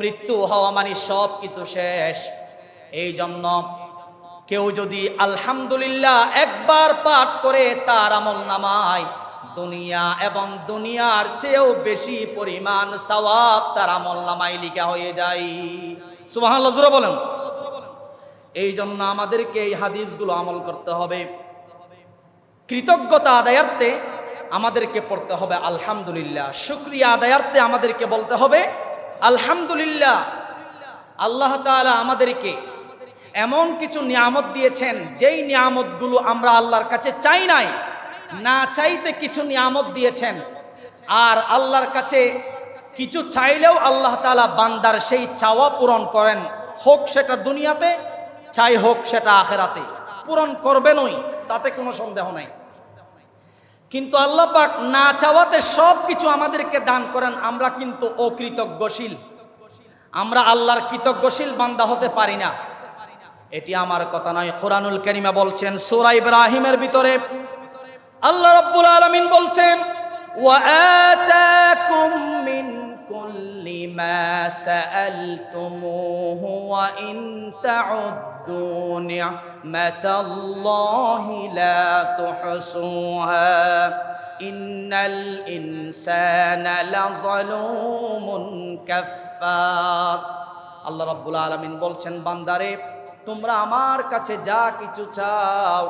মৃত্যু হওয়া মানে সব কিছু শেষ। এই জন্য কেউ যদি আলহামদুলিল্লাহ একবার পাঠ করে তার আমল নামায় দুনিয়া এবং দুনিয়ার চেয়েও বেশি পরিমাণ সওয়াব তার আমল নামায় লিখা হয়ে যায়। সুবহানাল্লাহ জোরে বলেন। এই জন্য আমাদেরকে এই হাদিসগুলো আমল করতে হবে। কৃতজ্ঞতা আদায়ার্থে আমাদেরকে পড়তে হবে আলহামদুলিল্লাহ, শুকরিয়া আদায়ার্থে আমাদেরকে বলতে হবে আলহামদুলিল্লাহ। আল্লাহ তাআলা আমাদেরকে এমন কিছু নিয়ামত দিয়েছেন যেই নিয়ামতগুলো আমরা আল্লাহর কাছে চাই নাই, না চাইতে কিছু নিয়ামত দিয়েছেন। আর আল্লাহর কাছে কিছু চাইলেও আল্লাহ তাআলা বান্দার সেই চাওয়া পূরণ করেন, হোক সেটা দুনিয়াতে, চাই হোক সেটা আখিরাতে, পূরণ করবেনই, তাতে কোনো সন্দেহ নাই। কিন্তু আল্লাহ পাক না চাওয়াতে সব কিছু আমাদেরকে দান করেন, আমরা কিন্তু অকৃতজ্ঞশীল, আমরা আল্লাহর কৃতজ্ঞশীল বান্দা হতে পারি না। এটি আমার কথা নয়, কোরআনুল কারীমে বলছেন সূরা ইব্রাহিমের ভিতরে আল্লাহ রাব্বুল আলামিন বলছেন ওয়া আতাকুম মিন কুল্লি মা সাআলতুমুহু ওয়া ইন তাউদ্দু নি'মাতাল্লাহি লা তুহসুহা ইন্নাল ইনসানা লাযালুমুন কাফফার। আল্লাহ রাব্বুল আলামিন বলছেন বান্দারে তোমরা আমার কাছে যা কিছু চাও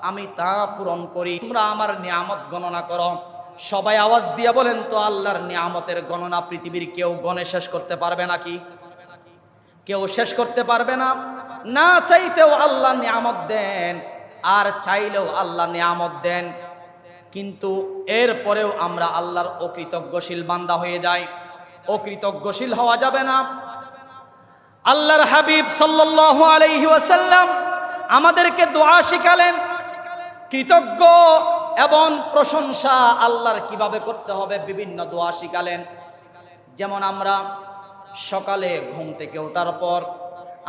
আমি তা পূরণ করি, তোমরা আমার নিয়ামত গণনা করো। সবাই আওয়াজ দিয়ে বলেন তো আল্লাহর নিয়ামতের গণনা পৃথিবীর কেউ গণে শেষ করতে পারবে নাকি? কেউ শেষ করতে পারবে না। না চাইতেও আল্লাহ নিয়ামত দেন, আর চাইলেও আল্লাহ নিয়ামত দেন, কিন্তু এরপরেও আমরা আল্লাহর অকৃতজ্ঞশীল বান্দা হয়ে যাই। অকৃতজ্ঞশীল হওয়া যাবে না। আল্লাহর হাবিব সাল্লাল্লাহু আলাইহি ওয়াসাল্লাম আমাদেরকে দোয়া শিখালেন, কৃতজ্ঞ এবং প্রশংসা আল্লাহর কিভাবে করতে হবে বিভিন্ন দোয়া শিখালেন। যেমন আমরা সকালে ঘুম থেকে ওঠার পর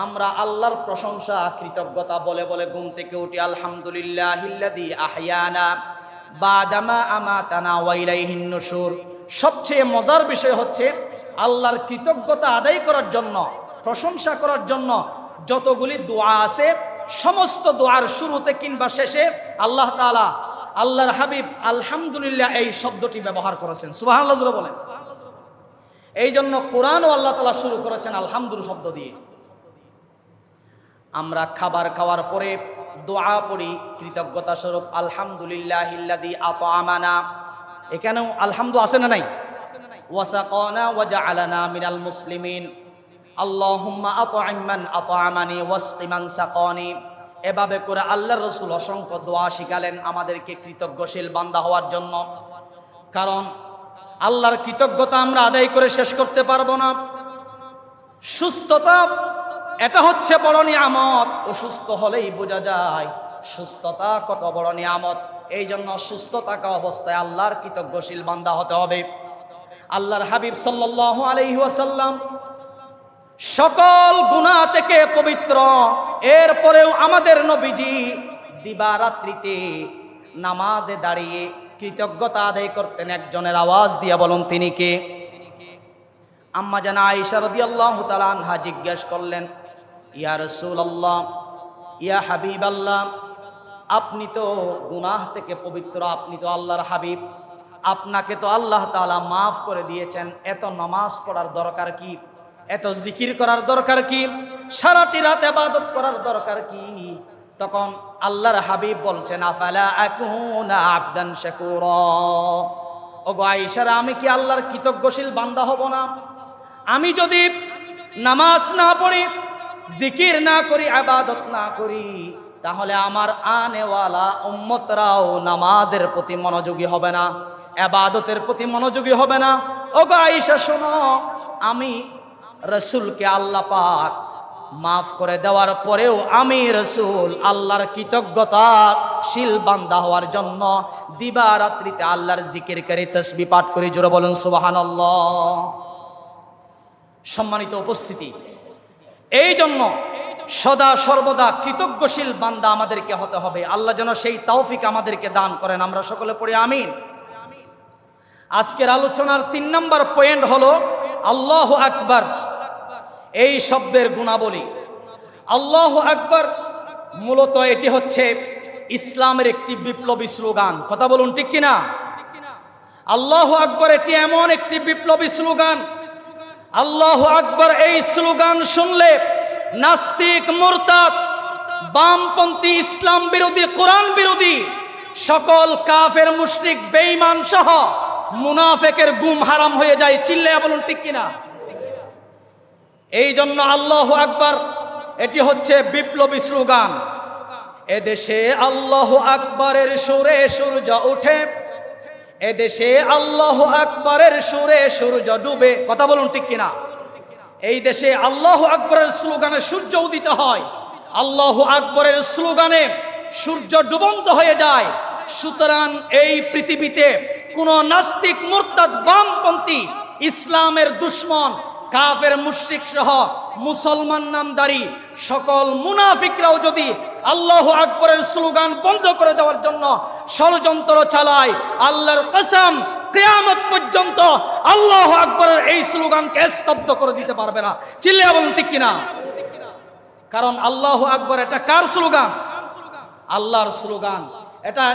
আমরা আল্লাহর প্রশংসা কৃতজ্ঞতা বলে বলে ঘুম থেকে উঠি, আলহামদুলিল্লাহিল্লাযী আহইয়ানা বাদামা আমাতানা ওয়া ইলাইহিন নুশুর। সবচেয়ে মজার বিষয় হচ্ছে আল্লাহর কৃতজ্ঞতা আদায় করার জন্য, প্রশংসা করার জন্য যতগুলি দোয়া আছে সমস্ত দোয়ার শুরুতে কিংবা শেষে আল্লাহ তাআলা আল্লাহর হাবিব আলহামদুলিল্লাহ এই শব্দটি ব্যবহার করেছেন। সুবহানাল্লাহ জোরে বলেন। এই জন্য কোরআনও আল্লাহ তাআলা শুরু করেছেন আলহামদুলিল্লাহ শব্দ দিয়ে। আমরা খাবার খাওয়ার পরে দোয়া পড়ি কৃতজ্ঞতা স্বরূপ আলহামদুলিল্লাহিল্লাযী আত'আমানা। এখানেও আলহামদু আছে না নাই? ওয়াসাকানা ওয়াজআলানা মিনাল মুসলিমিন। আল্লাহুম্মা আত'আম মান আত'আমানি ওয়াসকি মান সাকানি। এভাবে করে আল্লাহর রাসূল অসংখ্য দোয়া শিখালেন আমাদেরকে কৃতজ্ঞশীল বান্দা হওয়ার জন্য। কারণ আল্লাহর কৃতজ্ঞতা আমরা আদায় করে শেষ করতে পারবো না। সুস্থতা এটা হচ্ছে বড় নিয়ামত, অসুস্থ হলেই বোঝা যায় সুস্থতা কত বড় নিয়ামত। এই জন্য সুস্থ থাকা অবস্থায় আল্লাহর কৃতজ্ঞশীল বান্দা হতে হবে। আল্লাহর হাবিব সাল্লাল্লাহু আলাইহি ওয়াসাল্লাম সকল গুনাহ থেকে পবিত্র, এরপরেও আমাদের নবীজি দিবারাত্রিতে নামাজে দাঁড়িয়ে কৃতজ্ঞতা আদায় করতেন। একজনের আওয়াজ দিয়ে বলুন তিনি কে? আম্মা জানা আয়েশা রাদিয়াল্লাহু তাআলা আনহা জিজ্ঞেস করলেন, ইয়া রাসূলুল্লাহ, ইয়া হাবিবাল্লাহ, আপনি তো গুনাহ থেকে পবিত্র, আপনি তো আল্লাহর হাবিব, আপনাকে তো আল্লাহ তাআলা মাফ করে দিয়েছেন, এত নামাজ পড়ার দরকার কি? এত জিকির করার দরকার কি? সারাটি রাত ইবাদত করার দরকার কি? তখন আল্লাহর হাবিব বলছেন, আফালা আকুনা আবদান শাকুরা। ওগো আয়েশা, আমি কি আল্লাহর কৃতজ্ঞশীল বান্দা হব না? আমি যদি নামাজ না পড়ি, জিকির না করি, ইবাদত না করি, তাহলে আমার আনেওয়ালা উম্মতরাও নামাজের প্রতি মনোযোগী হবে না, ইবাদতের প্রতি মনোযোগী হবে না। ওগো আয়েশা শোনো, আমি রাসূলকে আল্লাহ পাক মাফ করে দেওয়ার পরেও আমি রাসূল আল্লাহর কৃতজ্ঞতাশীল বান্দা হওয়ার জন্য দিবারাত্রিতে আল্লাহর জিকির করে তাসবিহ পাঠ করি। জোরে বলুন সুবহানাল্লাহ। সম্মানিত উপস্থিতি, এই জন্য সদা সর্বদা কৃতজ্ঞশীল বান্দা আমাদেরকে হতে হবে। আল্লাহ যেন সেই তৌফিক আমাদেরকে দান করেন। আমরা সকলে পড়ি আমিন। আজকের আলোচনার 3 নম্বর পয়েন্ট হলো আল্লাহু আকবার। এই শব্দের গুণাবলী। আল্লাহু আকবার মূলত এটি হচ্ছে ইসলামের একটি বিপ্লবী স্লোগান। কথা বলুন ঠিক কিনা? আল্লাহু আকবার এটি এমন একটি বিপ্লবী স্লোগান। আল্লাহু আকবার এই স্লোগান শুনলে নাস্তিক, মুরতাদ, বামপন্থী, ইসলাম বিরোধী, কোরআন বিরোধী সকল কাফের, মুশরিক, বেঈমান সহ মুনাফিকের গুম হারাম হয়ে যায়। চিল্লায়া বলুন ঠিক কিনা? এই জন্য আল্লাহু আকবার এটি হচ্ছে বিপ্লবী স্লোগান। এদেশে আল্লাহু আকবারের সুরে সূর্য ওঠে, এদেশে আল্লাহু আকবারের সুরে সূর্য ডুবে। কথা বলুন ঠিক কিনা? এই দেশে আল্লাহু আকবরের স্লোগানে সূর্য উদিত হয়, আল্লাহু আকবরের স্লোগানে সূর্য ডুবন্ত হয়ে যায়। সুতরাং এই পৃথিবীতে কোন নাস্তিক, মুরতাদ, বামপন্থী, ইসলামের দুশমন, কাফের, মুশরিক সহ মুসলমান নামদারি সকল মুনাফিকরাও যদি আল্লাহু আকবরের স্লোগান বন্ধ করে দেওয়ার জন্য ষড়যন্ত্র চালায়, আল্লাহর কসম কিয়ামত পর্যন্ত আল্লাহু আকবরের এই স্লোগানকে স্তব্ধ করে দিতে পারবে না। চিল্লায়া বলুন ঠিক কিনা? কারণ আল্লাহু আকবর এটা কার স্লোগান? আল্লাহর স্লোগান। এটা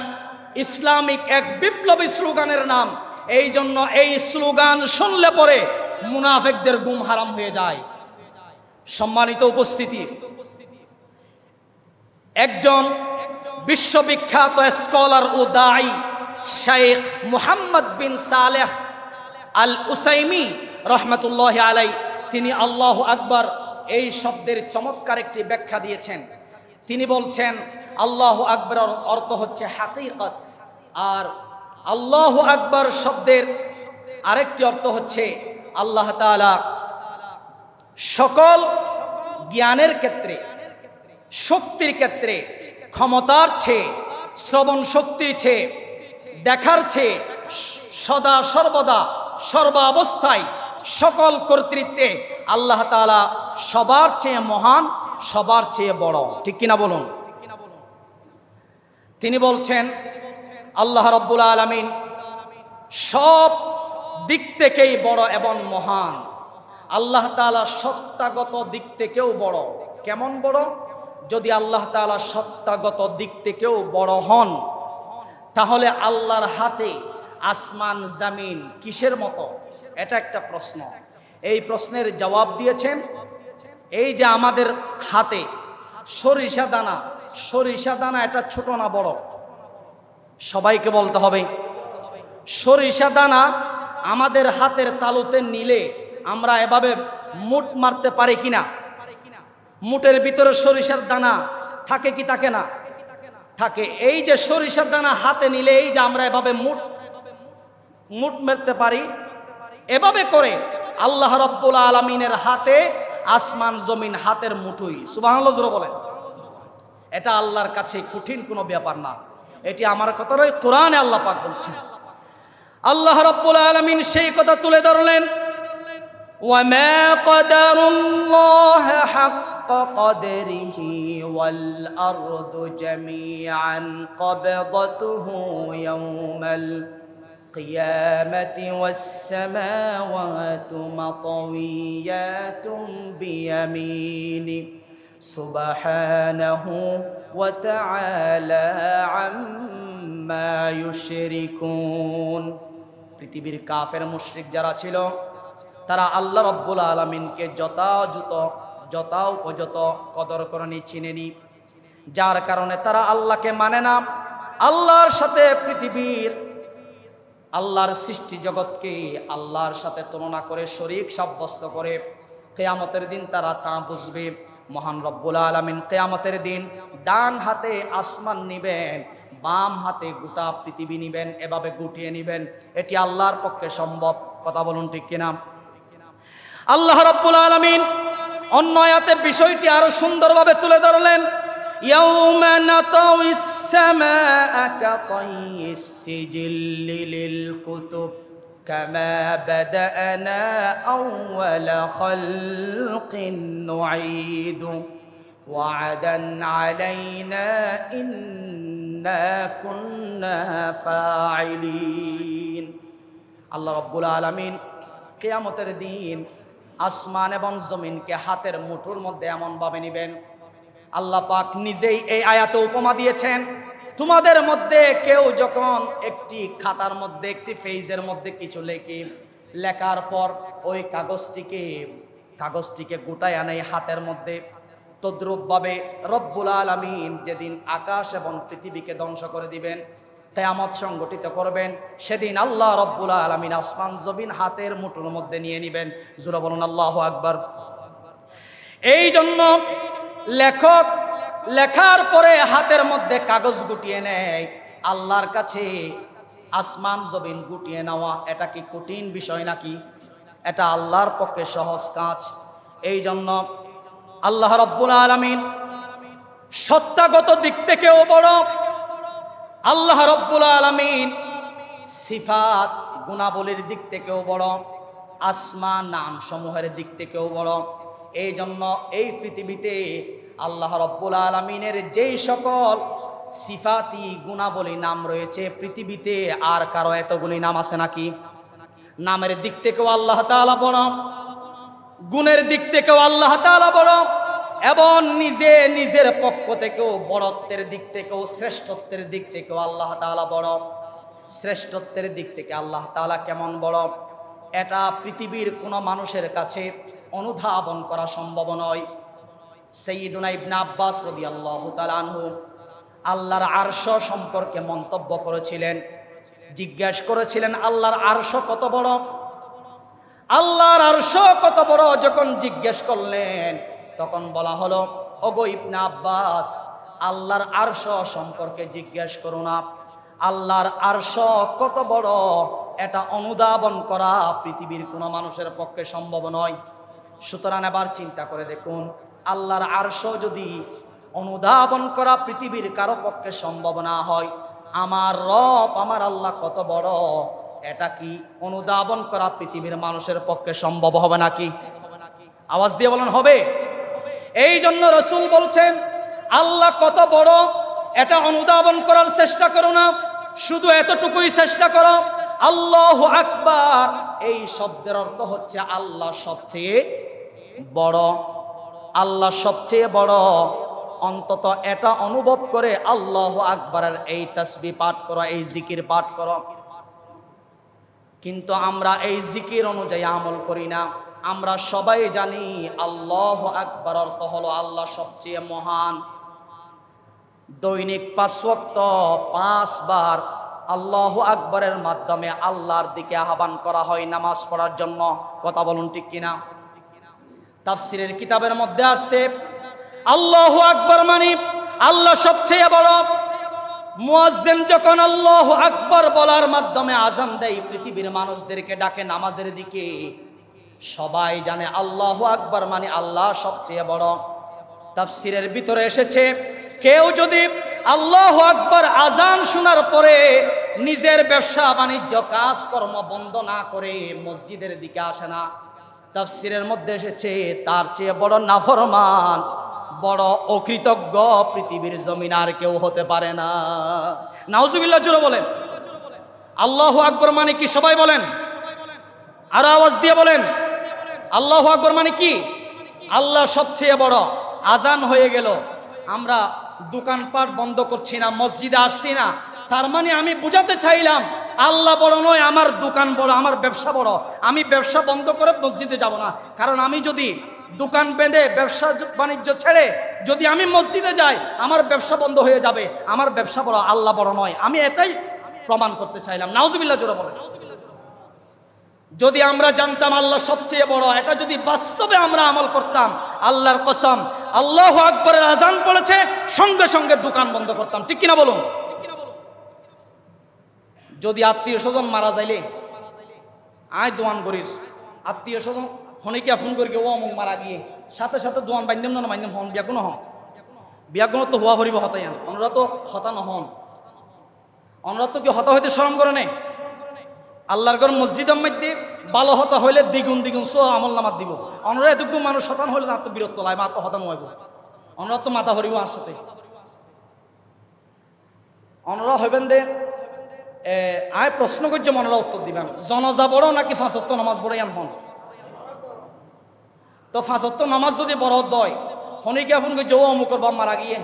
ইসলামিক এক বিপ্লবী স্লোগানের নাম। এই জন্য এই স্লোগান শুনলে পরে মুনাফিকদের গুম হারাম হয়ে যায়। সম্মানিত উপস্থিতি, একজন বিশ্ববিখ্যাত স্কলার ও দাঈ শেখ মুহাম্মদ বিন সালেহ আল উসাইমি রহমতুল্লাহ আলাই, তিনি আল্লাহু আকবার এই শব্দের চমৎকার একটি ব্যাখ্যা দিয়েছেন। তিনি বলছেন আল্লাহু আকবরের অর্থ হচ্ছে হাকিকত, আর আল্লাহু আকবার শব্দের আরেকটি অর্থ হচ্ছে আল্লাহ তাআলা সকল জ্ঞানের ক্ষেত্রে, শক্তির ক্ষেত্রে, ক্ষমতার চেয়ে, শ্রবণ শক্তির চেয়ে, দেখার চেয়ে, সদা সর্বদা সর্বাবস্থায় সকল কর্তৃত্বে আল্লাহ তাআলা সবার চেয়ে মহান, সবার চেয়ে বড়। ঠিক কিনা বলুন? তিনি বলছেন আল্লাহ রাব্বুল আলামিন সব দিক থেকেই বড় এবং মহান। আল্লাহ তাআলা সত্তাগত দিক থেকেও বড়। কেমন বড়? যদি আল্লাহ তাআলা সত্তাগত দিক থেকেও বড় হন, তাহলে আল্লাহর হাতে আসমান জামিন কিসের মতো? এটা একটা প্রশ্ন। এই প্রশ্নের জবাব দিয়েছেন এই যে আমাদের হাতে সরিষা দানা, সরিষা দানা এটা ছোট না বড়? সবাইকে বলতে হবে। সরিষা দানা আমাদের হাতের তালুতে নিলে আমরা এভাবে মুঠ মারতে পারি কিনা? মুঠের ভিতরে সরিষার দানা থাকে কি থাকে না? থাকে। এই যে সরিষার দানা হাতে নিলে এই যে আমরা এভাবে মুঠ মারতে পারি, এভাবে করে আল্লাহ রাব্বুল আলামিনের হাতে আসমান জমিন হাতের মুঠোই। সুবহানাল্লাহ জোরে বলেন। এটা আল্লাহর কাছে কঠিন কোনো ব্যাপার না। এটি আমার কথা নয়, কোরআনে আল্লাহ পাক বলছেন। আল্লাহ রাব্বুল আলামিন সেই কথা তুলে ধরলেন, ওয়ামা কদারুল্লাহ হাক্কা কদরিহি ওয়াল আরদু জামিআন কবদতুহু ইয়াওমাল কিয়ামাতি ওয়াস সামাওয়াতু মাতওয়িয়াতুম বিয়ামিনি সুবহানাহু ওয়া তাআলা আম্মা ইউশরিকুন। পৃথিবীর কাফের মুশরিক যারা ছিল, তারা আল্লাহ রাব্বুল আলামিনকে যথাউপযত কদর করেনি, চিনেনি। যার কারণে তারা আল্লাহকে মানে না। আল্লাহর সাথে পৃথিবীর, আল্লাহর সৃষ্টি জগৎকে আল্লাহর সাথে তুলনা করে শরীক সাব্যস্ত করে। কিয়ামতের দিন তারা তা বুঝবে। মহান রব্বুল আলামিন কিয়ামতের দিন ডান হাতে আসমান নিবেন, বাম হাতে গোটা পৃথিবী নিবেন, এভাবে গুটিয়ে নিবেন। এটি আল্লাহর পক্ষে সম্ভব। কথা বলুন ঠিক কিনা? আল্লাহ রাব্বুল আলামিন অন্য আয়াতে বিষয়টি আরো সুন্দরভাবে তুলে ধরলেন, ইয়াউমা নাতাউইস সামাআ কাতাইয়িস সিজিল্লি লিল কুতুব كما بدأنا أول خلق نعيد وعدا علينا إنا كنا فاعلين আল্লাহ রাব্বুল আলামিন কিয়ামতের দিন আসমান এবং জমিনকে হাতের মুঠোর মধ্যে এমন ভাবে নেবেন। আল্লাহ পাক নিজেই এই আয়াতে উপমা দিয়েছেন, তোমাদের মধ্যে কেউ যখন একটি খাতার মধ্যে একটি পেজের মধ্যে কিছু লেখার পর ওই কাগজটিকে গোটায় আনে হাতের মধ্যে, তদ্রূপভাবে রব্বুল আলামিন যেদিন আকাশ এবং পৃথিবীকে ধ্বংস করে দিবেন, কিয়ামত সংগঠিত করবেন, সেদিন আল্লাহ রব্বুল আলামিন আসমান জমিন হাতের মুঠোর মধ্যে নিয়ে নেবেন। জোরে বলুন আল্লাহু আকবার। এই জন্য লেখক লেখার পরে হাতের মধ্যে কাগজ গুটিয়ে নেয়। আল্লাহর কাছে আসমান জমিন গুটিয়ে নেওয়া এটা কি কঠিন বিষয় নাকি? এটা আল্লাহর পক্ষে সহজ কাজ। এই জন্য আল্লাহ রাব্বুল আলামিন সত্তাগত দিক থেকেও বড়, আল্লাহ রাব্বুল আলামিন সিফাত গুণাবলীর দিক থেকেও বড়, আসমান নাম সমূহের দিক থেকেও বড়। এই জন্য এই পৃথিবীতে আল্লাহ রাব্বুল আলামিনের যেই সকল সিফাতি গুণাবলী নাম রয়েছে, পৃথিবীতে আর কারো এতগুলি নাম আছে নাকি? নামের দিক থেকেও আল্লাহ তাআলা বড়, গুণের দিক থেকেও আল্লাহ তাআলা বড়, এবং নিজের পক্ষ থেকেও বড়ত্বের দিক থেকেও শ্রেষ্ঠত্বের দিক থেকেও আল্লাহ তাআলা বড়। শ্রেষ্ঠত্বের দিক থেকে আল্লাহ তাআলা কেমন বড়, এটা পৃথিবীর কোনো মানুষের কাছে অনুধাবন করা সম্ভব নয়। সাইয়্যিদুনা ইবনে আব্বাস রাদিয়াল্লাহু তাআলা আনহু আল্লাহর আরশ সম্পর্কে মন্তব্য করেছিলেন, জিজ্ঞাসা করেছিলেন আল্লাহর আরশ কত বড়, আল্লাহর আরশ কত বড়। যখন জিজ্ঞেস করলেন তখন বলা হলো, ওগো ইবনে আব্বাস, আল্লাহর আরশ সম্পর্কে জিজ্ঞেস করো না, আল্লাহর আরশ কত বড় এটা অনুধাবন করা পৃথিবীর কোনো মানুষের পক্ষে সম্ভব নয়। সুতরাং এবার চিন্তা করে দেখুন, আল্লাহর আরশ যদি অনুধাবন করা পৃথিবীর কারো পক্ষে সম্ভব না হয়, আমার রব আমার আল্লাহ কত বড় এটা কি অনুধাবন করা পৃথিবীর মানুষের পক্ষে সম্ভব হবে নাকি? আওয়াজ দিয়ে বলেন হবে। এই জন্য রাসূল বলছেন আল্লাহ কত বড় এটা অনুধাবন করার চেষ্টা করো না, শুধু এতটুকুই চেষ্টা করো, আল্লাহু আকবার এই শব্দের অর্থ হচ্ছে আল্লাহ সবচেয়ে বড়, আল্লাহ সবচেয়ে বড়। অন্তত এটা অনুভব করে আল্লাহু আকবারের এই তাসবিহ পাঠ করো, এই জিকির পাঠ করো। কিন্তু আমরা এই জিকির অনুযায়ী আমল করি না। আমরা সবাই জানি আল্লাহু আকবার অর্থ হলো আল্লাহ সবচেয়ে মহান। দৈনিক 5 ওয়াক্ত 5 বার আল্লাহু আকবারের মাধ্যমে আল্লাহর দিকে আহ্বান করা হয় নামাজ পড়ার জন্য। কথা বলুন ঠিক কিনা? তাফসীরের কিতাবের মধ্যে আসছে আল্লাহু আকবার মানে আল্লাহ সবচেয়ে বড়। মুয়াজ্জিন যখন আল্লাহু আকবার বলার মাধ্যমে আযান দেয়, পৃথিবীর মানুষদেরকে ডাকে নামাজের দিকে, সবাই জানে আল্লাহু আকবার মানে আল্লাহ সবচেয়ে বড়। তাফসীরের ভিতরে এসেছে কেউ যদি আল্লাহু আকবার আযান শোনার পরে নিজের ব্যবসা বাণিজ্য কাজকর্ম বন্ধ না করে মসজিদের দিকে আসে না, তাফসীরের মধ্যে এসেছে তার চেয়ে বড় নাফরমান, বড় অকৃতজ্ঞ পৃথিবীর জমিন আর কেউ হতে পারে না। নাউজুবিল্লাহ জোরে বলেন। আল্লাহু আকবার মানে কি সবাই বলেন, আর আওয়াজ দিয়ে বলেন আল্লাহু আকবার মানে কি? আল্লাহ সবচেয়ে বড়। আজান হয়ে গেল, আমরা দোকানপাট বন্ধ করছি না, মসজিদে আসছি না, তার মানে আমি বুঝাতে চাইলাম আল্লাহ বড় নয়, আমার দোকান বড়, আমার ব্যবসা বড়। আমি ব্যবসা বন্ধ করে মসজিদে যাব না, কারণ আমি যদি দোকান বেঁধে ব্যবসা বাণিজ্য ছেড়ে যদি আমি মসজিদে যাই আমার ব্যবসা বন্ধ হয়ে যাবে। আমার ব্যবসা বড়, আল্লাহ বড় নয়। আমি এটাই প্রমাণ করতে চাইলাম। নাউজুবিল্লাহ জোরে বলেন। যদি আমরা জানতাম আল্লাহ সবচেয়ে বড়, এটা যদি বাস্তবে আমরা আমল করতাম, আল্লাহর কসম আল্লাহু আকবারের আজান পড়েছে সঙ্গে সঙ্গে দোকান বন্ধ করতাম। ঠিক কিনা বলুন? যদি আত্মীয় স্বজন মারা যাইলে আয় দোয়ান করিস, আত্মীয় স্বজন হনিকে ফোন করি ও অমুক মারা গিয়ে সাথে সাথে দোয়ান বাইন্দিম না বাইন্দিম হন বিয়াগুনো হন, বিয়াগুনো তো হওয়া ভরিব হতাই ওনারা তো হতা নহন, ওনারা তো কি হতা হইতে শরম করে নেই। আল্লাহর ঘর মসজিদের মধ্যে ভালো হতা হইলে দ্বিগুণ দ্বিগুণ সো আমল নামাত দিব। অনরা এতটুকু মানুষ শতান হইলে না তো বিরক্ত লাগে, মা তো হতাম হইব, অনরা তো মাথা ভরিব আর সাথে অনরা হইবেন দে। আয় প্রশ্ন করছে মনরা উত্তর দিবেন, জনজা বড় নাকি 5 ওয়াক্ত নামাজ পড়ে আন হন? তো 5 ওয়াক্ত নামাজ যদি বড় দয় হনিকে আপন করছে ও অমুকর বাপ মারা গিয়ে,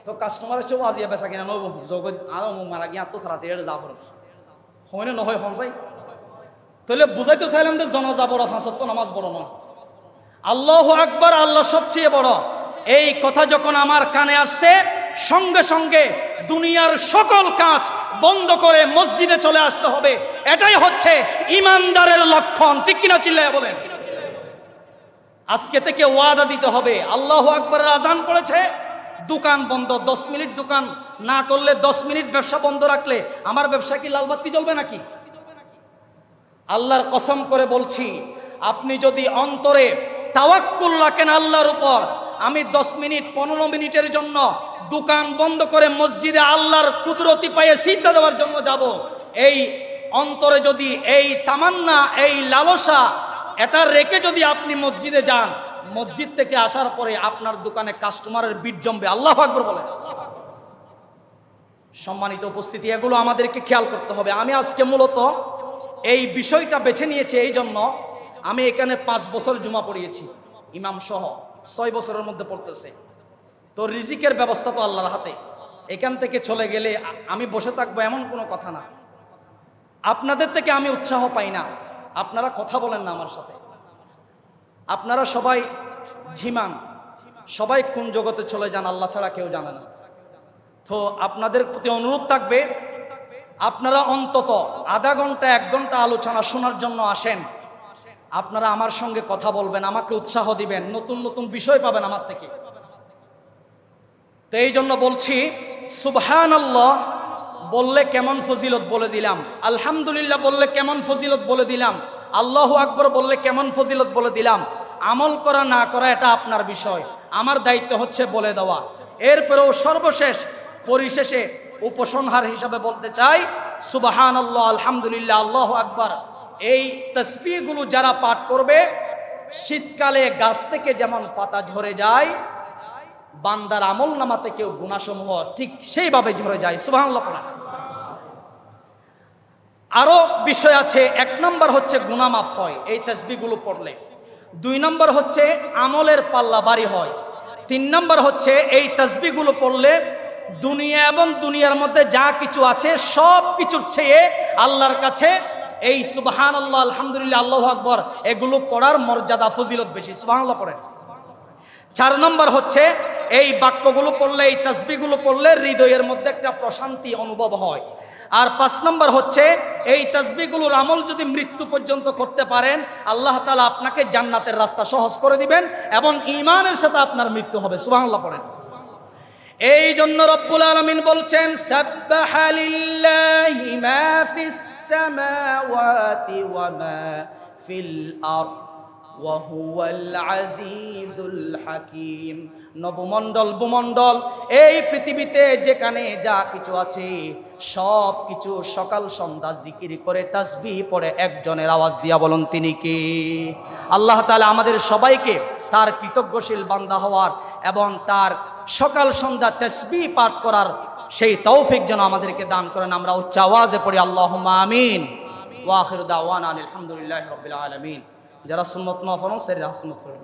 তো কাস্টমারের চেয়েও আজিয়া বেচা কিনা নব যোগ আর অমুক মারা গিয়ে তো তাড়াতাড়ি যা পড়ে হয় না নহয় হনসাই। তাহলে বুঝাইতে চাইলাম যে জনজা বড় 5 ওয়াক্ত নামাজ বড় নয়। আল্লাহু আকবার, আল্লাহ সবচেয়ে বড়। এই কথা যখন আমার কানে আসছে সঙ্গে সঙ্গে দুনিয়ার সকল কাজ বন্ধ করে মসজিদে চলে আসতে হবে। এটাই হচ্ছে ইমানদারের লক্ষণ, ঠিক কিনা চিল্লায়া বলেন। আজকে থেকে ওয়াদা দিতে হবে। আল্লাহু আকবারের আজান পড়েছে, দোকান বন্ধ, 10 মিনিট দোকান না করলে 10 মিনিট ব্যবসা বন্ধ রাখলে আমার ব্যবসা কি লাল বাতি জ্বলবে নাকি? আল্লাহর কসম করে বলছি, আপনি যদি অন্তরে তাওয়াক্কুল রাখেন আল্লাহর উপর, আমি 10 মিনিট 15 মিনিটের জন্য দোকান বন্ধ করে মসজিদে আল্লাহর কুদরতি পায়ে সিজদা দেওয়ার জন্য যাব, এই অন্তরে যদি এই তামান্না, এই লালসা এটা রেখে যদি আপনি মসজিদে যান, মসজিদ থেকে আসার পরে আপনার দোকানে কাস্টমারের ভিড় জমবে। আল্লাহু আকবার বলেন। সম্মানিত উপস্থিতি, এগুলো আমাদেরকে খেয়াল করতে হবে। আমি আজকে মূলত এই বিষয়টা বেছে নিয়েছি এই জন্য, আমি এখানে 5 বছর জুমা পড়িয়েছি ইমাম সহ, 6 বছরের মধ্যে পড়তেছে। তো রিজিকের ব্যবস্থা তো আল্লাহর হাতে। এখান থেকে চলে গেলে আমি বসে থাকবো এমন কোনো কথা না। আপনাদের থেকে আমি উৎসাহ পাই না, আপনারা কথা বলেন না আমার সাথে। আপনারা সবাই ঝিমান, সবাই কোন জগতে চলে যান আল্লাহ ছাড়া কেউ জানে না। তো আপনাদের প্রতি অনুরোধ থাকবে, আপনারা অন্তত আধা ঘন্টা 1 ঘন্টা আলোচনা শোনার জন্য আসেন। আপনারা আমার সঙ্গে কথা বলবেন, আমাকে উৎসাহ দিবেন, নতুন নতুন বিষয় পাবেন আমার থেকে। তো এই জন্য বলছি, সুবহানাল্লাহ বললে কেমন ফজিলত বলে দিলাম, আলহামদুলিল্লাহ বললে কেমন ফজিলত বলে দিলাম, আল্লাহু আকবার বললে কেমন ফজিলত বলে দিলাম। আমল করা না করা এটা আপনার বিষয়, আমার দায়িত্ব হচ্ছে বলে দেওয়া। এরপরেও সর্বশেষ পরিশেষে উপসংহার হিসাবে বলতে চাই, সুবহানাল্লাহ, আলহামদুলিল্লাহ, আল্লাহু আকবার, এই তাসবিহগুলো যারা পাঠ করবে, শীতকালে গাছ থেকে যেমন পাতা ঝরে যায়, বান্দার আমল নামা থেকেও গুনাহসমূহ ঠিক সেইভাবে ঝরে যায়। সুবহানাল্লাহ পড়া। আরো বিষয় আছে। 1 নম্বর হচ্ছে গুনাহ মাফ হয় এই তাসবিহগুলো পড়লে। 2 নম্বর হচ্ছে আমলের পাল্লা ভারী হয়। 3 নম্বর হচ্ছে এই তাসবিহগুলো পড়লে দুনিয়া এবং দুনিয়ার মধ্যে যা কিছু আছে সব কিছুর চেয়ে আল্লাহর কাছে এই সুবহানাল্লাহ, আলহামদুলিল্লাহ, আল্লাহু আকবার এগুলো পড়ার মর্যাদা ফজিলত বেশি। সুবহানাল্লাহ পড়েন। 4 নম্বর হচ্ছে এই বাক্যগুলো পড়লে, এই তাসবিহগুলো পড়লে হৃদয়ের মধ্যে একটা প্রশান্তি অনুভব হয়। আর 5 নম্বর হচ্ছে এই তাসবিহগুলোর আমল যদি মৃত্যু পর্যন্ত করতে পারেন, আল্লাহ তাআলা আপনাকে জান্নাতের রাস্তা সহজ করে দিবেন এবং ঈমানের সাথে আপনার মৃত্যু হবে। সুবহানাল্লাহ পড়েন। এই জন্য রব্বুল আলামিন বলছেন, সাব্বাহা লিল্লাহি মা ফিস সামাওয়াতি ওয়া মা ফিল আরদ ওয়া হুয়াল আজিজুল হাকীম। নবমণ্ডল ভূমণ্ডল এই পৃথিবীতে যেখানে যা কিছু আছে সব কিছু সকাল সন্ধ্যা জিকির করে তাসবিহ পড়ে একজনের আওয়াজ দিয়া বলুন তিনি কে? আল্লাহ তাআলা আমাদের সবাইকে তার কৃতজ্ঞশীল বান্দা হওয়ার এবং তার সকাল সন্ধ্যা তাসবিহ পাঠ করার সেই তৌফিক যেন আমাদেরকে দান করেন। আমরা উচ্চ আওয়াজে পড়ি আল্লাহুম্মা আমিন। ওয়া আখিরু দাওয়ানা আলহামদুলিল্লাহি রাব্বিল আলামিন। যারা সুন্নাত না পড়েন সেরা সুন্নাত পড়েন।